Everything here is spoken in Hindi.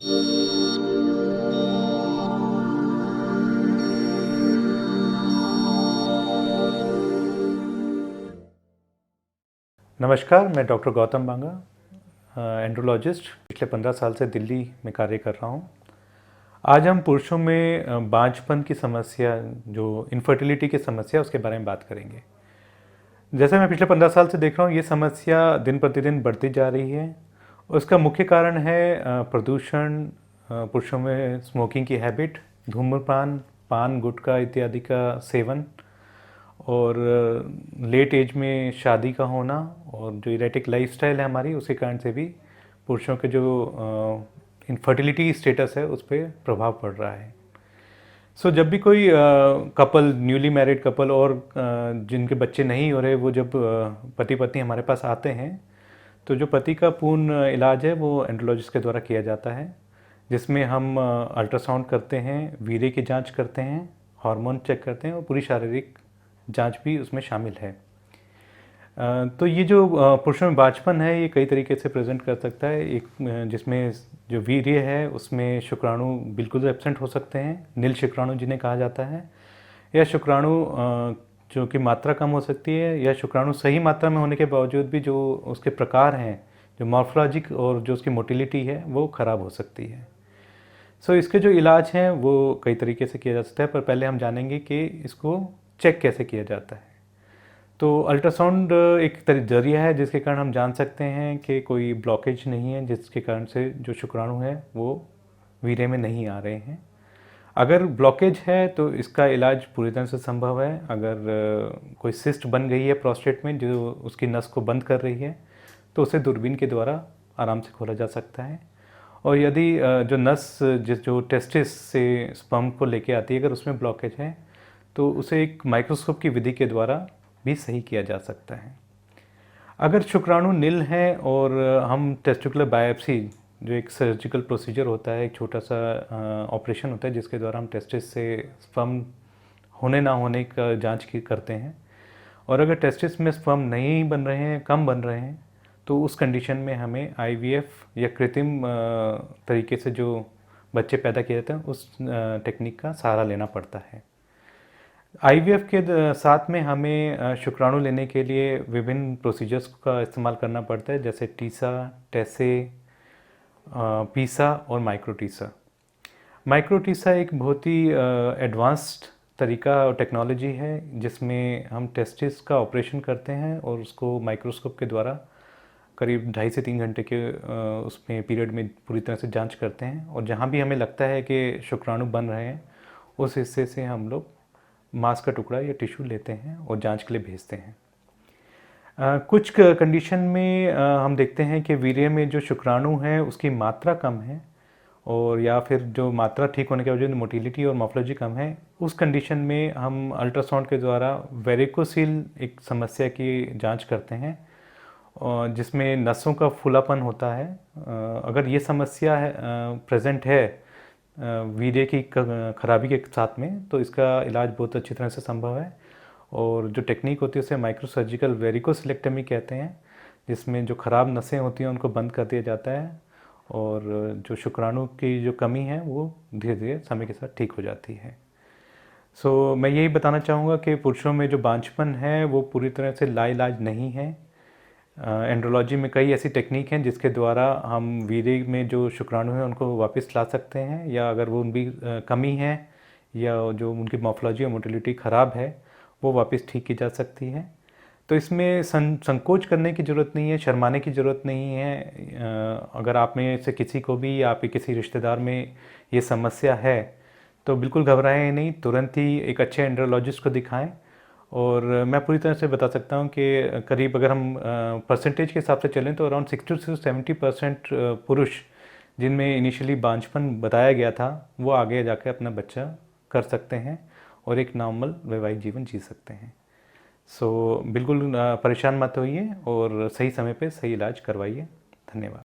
नमस्कार, मैं डॉक्टर गौतम बांगा, एंड्रोलॉजिस्ट पिछले 15 साल से दिल्ली में कार्य कर रहा हूँ। आज हम पुरुषों में बांझपन की समस्या, जो इनफर्टिलिटी की समस्या, उसके बारे में बात करेंगे। जैसे मैं पिछले 15 साल से देख रहा हूँ, ये समस्या दिन प्रतिदिन बढ़ती जा रही है। उसका मुख्य कारण है प्रदूषण, पुरुषों में स्मोकिंग की हैबिट, धूम्रपान, पान, गुटखा इत्यादि का सेवन, और लेट एज में शादी का होना, और जो इरेटिक लाइफस्टाइल है हमारी, उसके कारण से भी पुरुषों के जो इनफर्टिलिटी स्टेटस है उस पर प्रभाव पड़ रहा है। सो जब भी कोई कपल, न्यूली मैरिड कपल और जिनके बच्चे नहीं हो रहे, वो जब पति पत्नी हमारे पास आते हैं, तो जो पति का पूर्ण इलाज है वो एंड्रोलॉजिस्ट के द्वारा किया जाता है, जिसमें हम अल्ट्रासाउंड करते हैं, वीर्य की जांच करते हैं, हार्मोन चेक करते हैं, और पूरी शारीरिक जांच भी उसमें शामिल है। तो ये जो पुरुषों में बांझपन है, ये कई तरीके से प्रेजेंट कर सकता है। एक जिसमें जो वीर्य है उसमें शुक्राणु बिल्कुल एब्सेंट हो सकते हैं, नील शुक्राणु जिन्हें कहा जाता है, या शुक्राणु जो कि मात्रा कम हो सकती है, या शुक्राणु सही मात्रा में होने के बावजूद भी जो उसके प्रकार हैं, जो मॉर्फोलॉजिक और जो उसकी मोटिलिटी है, वो ख़राब हो सकती है। सो इसके जो इलाज हैं वो कई तरीके से किया जा सकता है, पर पहले हम जानेंगे कि इसको चेक कैसे किया जाता है। तो अल्ट्रासाउंड एक जरिया है जिसके कारण हम जान सकते हैं कि कोई ब्लॉकेज नहीं है, जिसके कारण से जो शुक्राणु है वो वीर्य में नहीं आ रहे हैं। अगर ब्लॉकेज है तो इसका इलाज पूरी तरह से संभव है। अगर कोई सिस्ट बन गई है प्रोस्टेट में जो उसकी नस को बंद कर रही है, तो उसे दूरबीन के द्वारा आराम से खोला जा सकता है। और यदि जो नस जो टेस्टिस से स्पर्म को लेके आती है, अगर उसमें ब्लॉकेज है, तो उसे एक माइक्रोस्कोप की विधि के द्वारा भी सही किया जा सकता है। अगर शुक्राणु नील हैं और हम टेस्टिकुलर बायोप्सी, जो एक सर्जिकल प्रोसीजर होता है, एक छोटा सा ऑपरेशन होता है जिसके द्वारा हम टेस्टिस से स्पर्म होने ना होने का जांच करते हैं, और अगर टेस्टिस में स्पर्म नहीं बन रहे हैं, कम बन रहे हैं, तो उस कंडीशन में हमें आईवीएफ या कृत्रिम तरीके से जो बच्चे पैदा किए जाते हैं उस टेक्निक का सहारा लेना पड़ता है। आईवीएफ के साथ में हमें शुक्राणु लेने के लिए विभिन्न प्रोसीजर्स का इस्तेमाल करना पड़ता है, जैसे टीसा, टेसे, पीसा और माइक्रोटीसा। माइक्रोटीसा एक बहुत ही एडवांस्ड तरीका और टेक्नोलॉजी है जिसमें हम टेस्टिस का ऑपरेशन करते हैं और उसको माइक्रोस्कोप के द्वारा करीब 2.5 से 3 घंटे के उसमें पीरियड में पूरी तरह से जांच करते हैं, और जहां भी हमें लगता है कि शुक्राणु बन रहे हैं, उस हिस्से से हम लोग मांस का टुकड़ा या टिश्यू लेते हैं और जांच के लिए भेजते हैं। कुछ कंडीशन में हम देखते हैं कि वीर्य में जो शुक्राणु है उसकी मात्रा कम है, और या फिर जो मात्रा ठीक होने के वजह से मोटिलिटी और मॉर्फोलॉजी कम है। उस कंडीशन में हम अल्ट्रासाउंड के द्वारा वेरिकोसील एक समस्या की जांच करते हैं, जिसमें नसों का फूलापन होता है। अगर ये समस्या है प्रेजेंट है वीर्य की खराबी के साथ में, तो इसका इलाज बहुत अच्छी तरह से संभव है। और जो टेक्निक होती है उसे माइक्रोसर्जिकल वेरिकोसिलेक्टमी कहते हैं, जिसमें जो ख़राब नसें होती हैं उनको बंद कर दिया जाता है, और जो शुक्राणु की जो कमी है वो धीरे धीरे समय के साथ ठीक हो जाती है। सो मैं यही बताना चाहूँगा कि पुरुषों में जो बांझपन है वो पूरी तरह से लाइलाज नहीं है। एंड्रोलॉजी में कई ऐसी टेक्निक हैं जिसके द्वारा हम वीर्य में जो शुक्राणु हैं उनको वापस ला सकते हैं, या अगर वो उनकी कमी है या जो उनकी मॉर्फोलॉजी और मोटिलिटी ख़राब है वो वापस ठीक की जा सकती है। तो इसमें संकोच करने की ज़रूरत नहीं है, शर्माने की ज़रूरत नहीं है। अगर आप में से किसी को भी या आपके किसी रिश्तेदार में ये समस्या है तो बिल्कुल घबराएं नहीं, तुरंत ही एक अच्छे एंड्रोलॉजिस्ट को दिखाएं। और मैं पूरी तरह से बता सकता हूँ कि करीब अगर हम परसेंटेज के हिसाब से चलें तो अराउंड 60 से 70% पुरुष जिनमें इनिशियली बांझपन बताया गया था वो आगे जाकर अपना बच्चा कर सकते हैं और एक नॉर्मल वैवाहिक जीवन जी सकते हैं। सो बिल्कुल परेशान मत होइए और सही समय पे सही इलाज करवाइए। धन्यवाद।